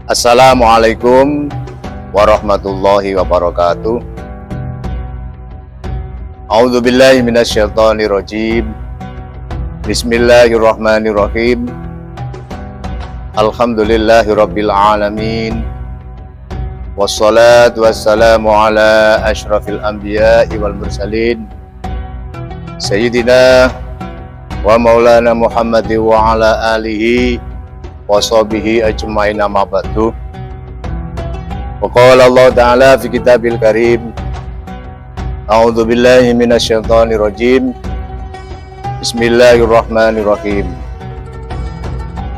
Assalamualaikum warahmatullahi wabarakatuh. A'udzubillahi minasyaitonirrajim. Bismillahirrahmanirrahim. Alhamdulillahirabbil alamin. Wassalatu wassalamu ala asyrafil anbiya'i wal mursalin. Sayyidina wa maulana Muhammadin wa ala alihi wa sahbihi ajma'in, amma ba'du. Wa qala Allah ta'ala fi kitabil karim. A'udzu billahi minasyaitonir rajim. Bismillahirrahmanirrahim.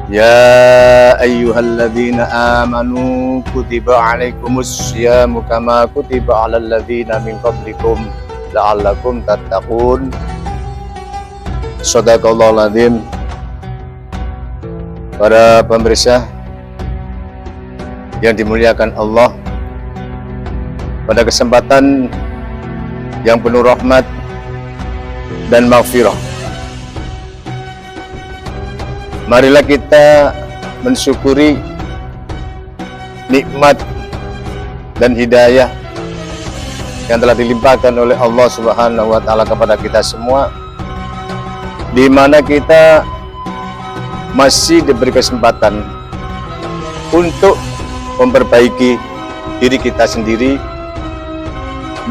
Ya ayyuhalladzina amanu kutiba 'alaikumus syiyamu kama kutiba 'alal ladzina min qablikum la'allakum tattaqun. Shadaqallahul adzim. Para pemirsa yang dimuliakan Allah, pada kesempatan yang penuh rahmat dan maghfirah, marilah kita mensyukuri nikmat dan hidayah yang telah dilimpahkan oleh Allah Subhanahu wa Ta'ala kepada kita semua, di mana kita masih diberi kesempatan untuk memperbaiki diri kita sendiri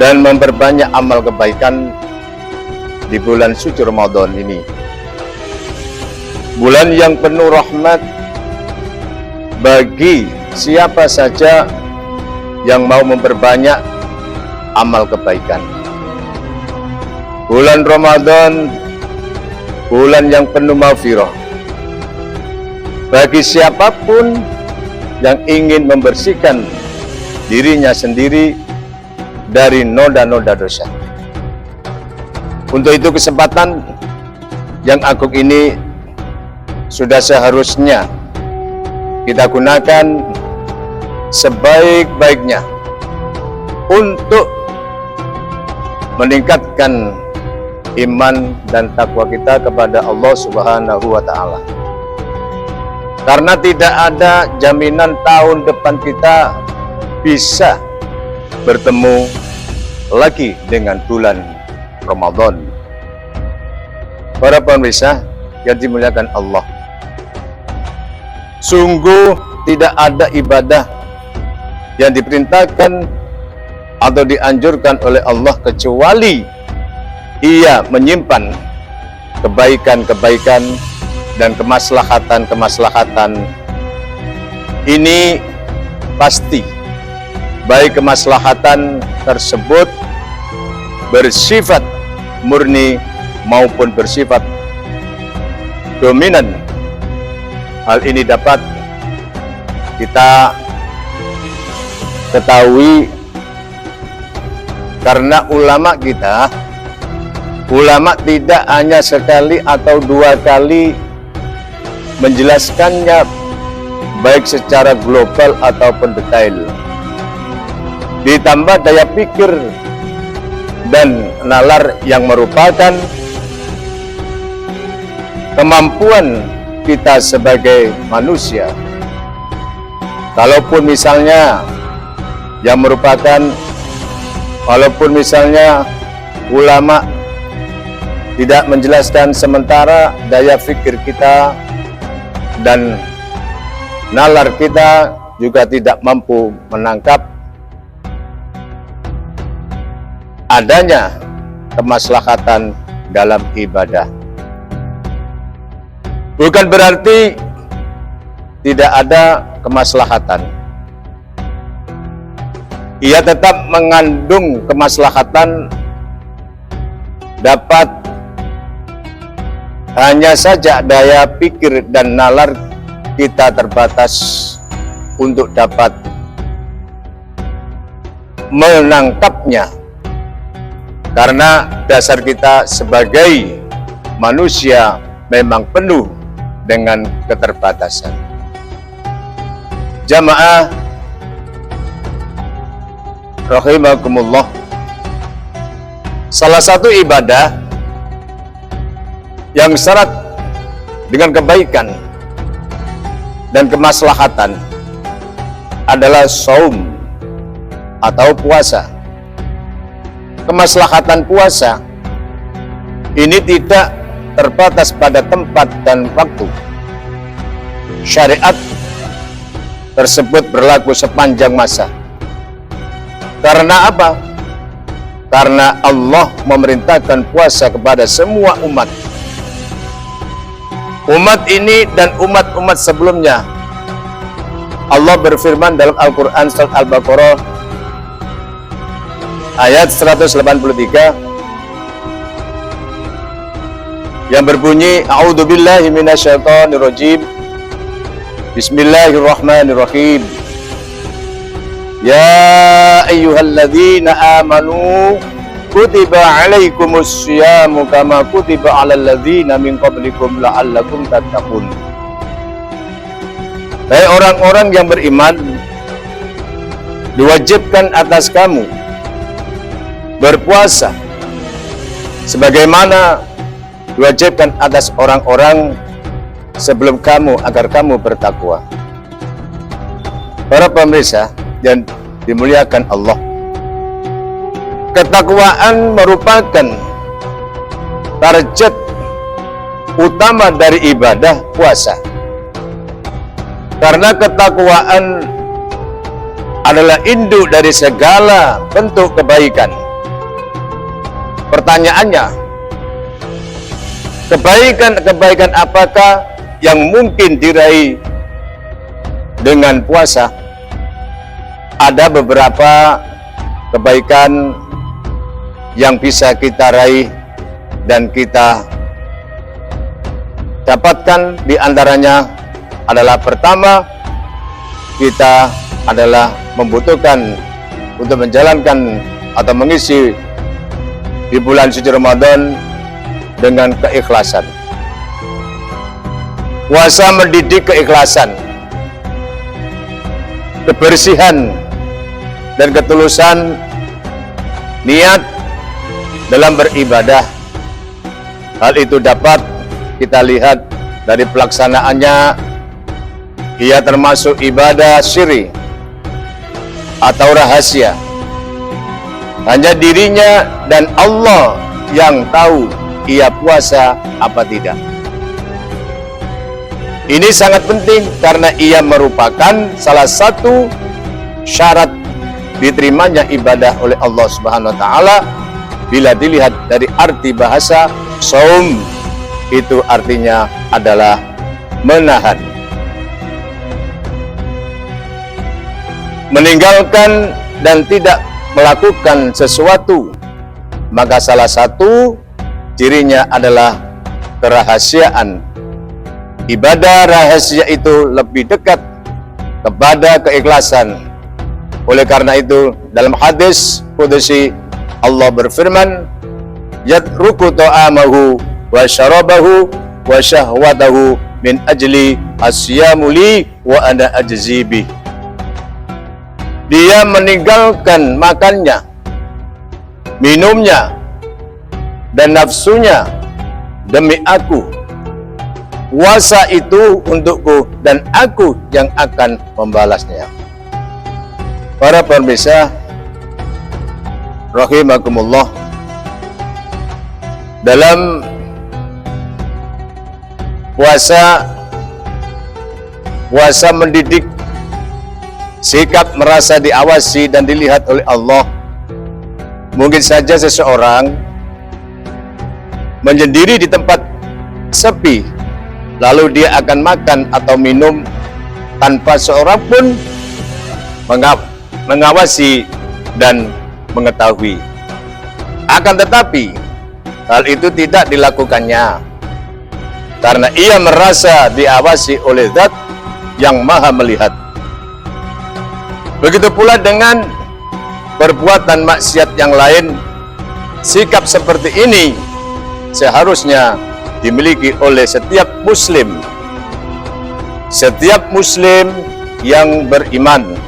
dan memperbanyak amal kebaikan di bulan suci Ramadan ini. Bulan yang penuh rahmat bagi siapa saja yang mau memperbanyak amal kebaikan. Bulan Ramadan, bulan yang penuh maghfirah bagi siapapun yang ingin membersihkan dirinya sendiri dari noda-noda dosa. Untuk itu kesempatan yang agung ini sudah seharusnya kita gunakan sebaik-baiknya untuk meningkatkan iman dan takwa kita kepada Allah Subhanahu wa Ta'ala. Karena tidak ada jaminan tahun depan kita bisa bertemu lagi dengan bulan Ramadan. Para pemirsa yang dimuliakan Allah, sungguh tidak ada ibadah yang diperintahkan atau dianjurkan oleh Allah kecuali ia menyimpan kebaikan-kebaikan dan kemaslahatan-kemaslahatan. Ini pasti baik kemaslahatan tersebut bersifat murni maupun bersifat dominan. Hal ini dapat kita ketahui karena ulama kita, ulama tidak hanya sekali atau dua kali menjelaskannya baik secara global ataupun detail. Ditambah daya pikir dan nalar yang merupakan kemampuan kita sebagai manusia. Kalaupun misalnya yang merupakan, walaupun misalnya ulama tidak menjelaskan, sementara daya pikir kita dan nalar kita juga tidak mampu menangkap adanya kemaslahatan dalam ibadah. Bukan berarti tidak ada kemaslahatan. Ia tetap mengandung kemaslahatan, dapat hanya saja daya pikir dan nalar kita terbatas untuk dapat menangkapnya, karena dasar kita sebagai manusia memang penuh dengan keterbatasan. Jamaah rahimakumullah, salah satu ibadah yang syarat dengan kebaikan dan kemaslahatan adalah saum atau puasa. Kemaslahatan puasa ini tidak terbatas pada tempat dan waktu. Syariat tersebut berlaku sepanjang masa. Karena apa? Karena Allah memerintahkan puasa kepada semua umat. Umat ini dan umat-umat sebelumnya. Allah berfirman dalam Al-Quran surat Al-Baqarah ayat 183 yang berbunyi, A'udzubillahi minasyaitonirrajim. Bismillahirrahmanirrahim. Ya ayyuhalladzina amanu kutiba alaikumus syiyamu kama kutiba alal ladzina min qablikum la'allakum tattaqun. Hai orang-orang yang beriman, diwajibkan atas kamu berpuasa sebagaimana diwajibkan atas orang-orang sebelum kamu agar kamu bertakwa. Para pemirsa yang dimuliakan Allah, ketakwaan merupakan target utama dari ibadah puasa. Karena ketakwaan adalah induk dari segala bentuk kebaikan. Pertanyaannya, kebaikan apakah yang mungkin diraih dengan puasa? Ada beberapa kebaikan yang bisa kita raih dan kita dapatkan. Di antaranya adalah pertama, kita adalah membutuhkan untuk menjalankan atau mengisi di bulan suci Ramadan dengan keikhlasan. Puasa mendidik keikhlasan, kebersihan dan ketulusan niat dalam beribadah. Hal itu dapat kita lihat dari pelaksanaannya. Ia termasuk ibadah sirri atau rahasia. Hanya dirinya dan Allah yang tahu ia puasa apa tidak. Ini sangat penting karena ia merupakan salah satu syarat diterimanya ibadah oleh Allah Subhanahu wa taala. Bila dilihat dari arti bahasa, saum itu artinya adalah menahan. Meninggalkan dan tidak melakukan sesuatu, maka salah satu cirinya adalah kerahasiaan. Ibadah rahasia itu lebih dekat kepada keikhlasan. Oleh karena itu, dalam hadis qudsi Allah berfirman, yatruku ta'amahu wa syarabahu wa syahwatahu min ajli asyamu li wa ana ajzi bih. Dia meninggalkan makannya, minumnya, dan nafsunya demi aku. Puasa itu untukku dan aku yang akan membalasnya. Para pemirsa rahimakumullah, dalam puasa mendidik sikap merasa diawasi dan dilihat oleh Allah. Mungkin saja seseorang menyendiri di tempat sepi, lalu dia akan makan atau minum tanpa seorang pun mengawasi dan mengetahui. Akan tetapi hal itu tidak dilakukannya karena ia merasa diawasi oleh Zat yang Maha Melihat. Begitu pula dengan perbuatan maksiat yang lain. Sikap seperti ini seharusnya dimiliki oleh setiap muslim. Setiap muslim yang beriman.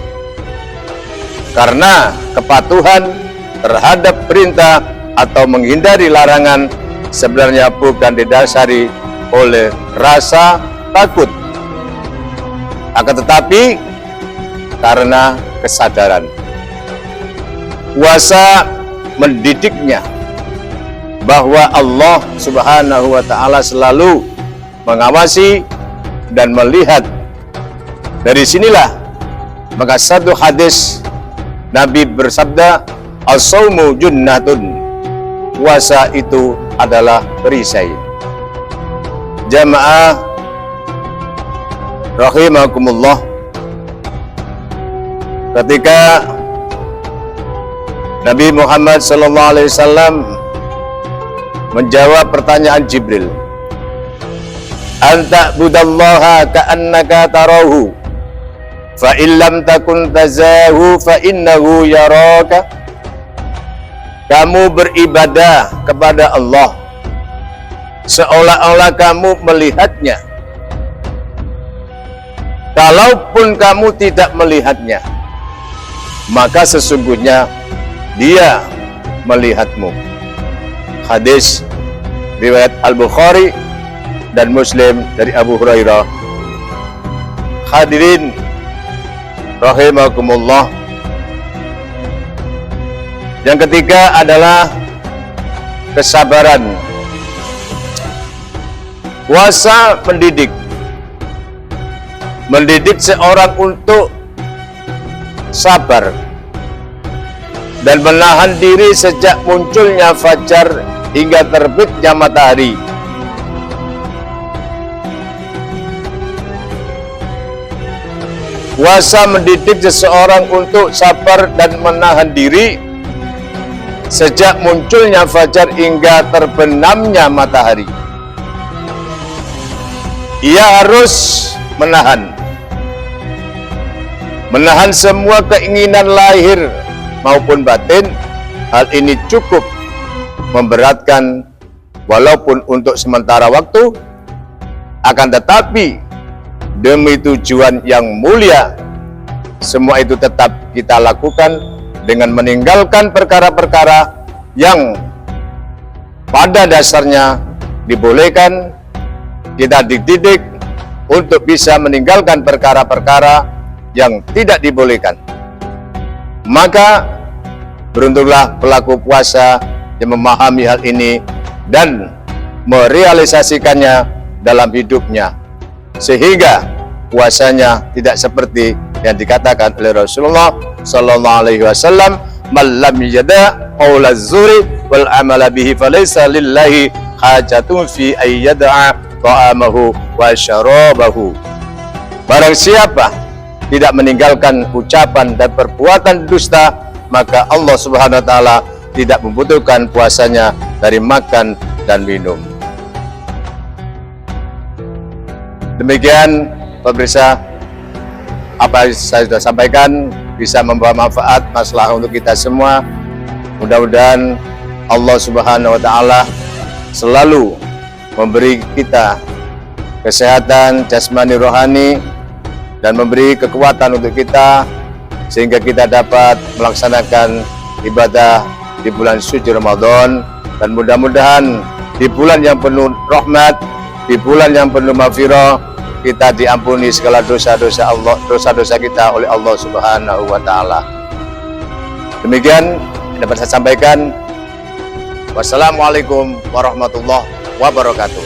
Karena kepatuhan terhadap perintah atau menghindari larangan sebenarnya bukan didasari oleh rasa takut. Akan tetapi karena kesadaran. Puasa mendidiknya bahwa Allah Subhanahu wa Ta'ala selalu mengawasi dan melihat. Dari sinilah maka satu hadis Nabi bersabda, as-saumu junnatun, puasa itu adalah perisai. Jamaah rahimakumullah, ketika Nabi Muhammad sallallahu alaihi wasallam menjawab pertanyaan Jibril, anta budallaha ka'annaka tarahu fa illam takun tazahu fa innahu yaraka. Kamu beribadah kepada Allah seolah-olah kamu melihatnya. Kalaupun kamu tidak melihatnya, maka sesungguhnya Dia melihatmu. Hadis riwayat Al-Bukhari dan Muslim dari Abu Hurairah. Hadirin rahimakumullah, yang ketiga adalah kesabaran. Puasa mendidik seorang untuk sabar dan menahan diri sejak munculnya fajar hingga terbitnya matahari. Puasa mendidik seseorang untuk sabar dan menahan diri sejak munculnya fajar hingga terbenamnya matahari. Ia harus menahan semua keinginan lahir maupun batin. Hal ini cukup memberatkan walaupun untuk sementara waktu, akan tetapi demi tujuan yang mulia, semua itu tetap kita lakukan dengan meninggalkan perkara-perkara yang pada dasarnya dibolehkan. Kita dididik untuk bisa meninggalkan perkara-perkara yang tidak dibolehkan. Maka beruntunglah pelaku puasa yang memahami hal ini dan merealisasikannya dalam hidupnya, sehingga puasanya tidak seperti yang dikatakan oleh Rasulullah sallallahu alaihi wasallam, "Man lam yada' qaula az-zuri wal amala bihi falaysa lillahi hajatun fi ay yada'a ta'amahu wa syarabahu." Barang siapa tidak meninggalkan ucapan dan perbuatan dusta, maka Allah Subhanahu wa taala tidak membutuhkan puasanya dari makan dan minum. Demikian pemirsa, apa yang saya sudah sampaikan bisa membawa manfaat, maslahat untuk kita semua. Mudah-mudahan Allah Subhanahu wa taala selalu memberi kita kesehatan jasmani rohani dan memberi kekuatan untuk kita sehingga kita dapat melaksanakan ibadah di bulan suci Ramadan, dan mudah-mudahan di bulan yang penuh rahmat, di bulan yang penuh maghfirah, kita diampuni segala dosa-dosa kita oleh Allah Subhanahu wa taala. Demikian yang dapat saya sampaikan. Wassalamualaikum warahmatullahi wabarakatuh.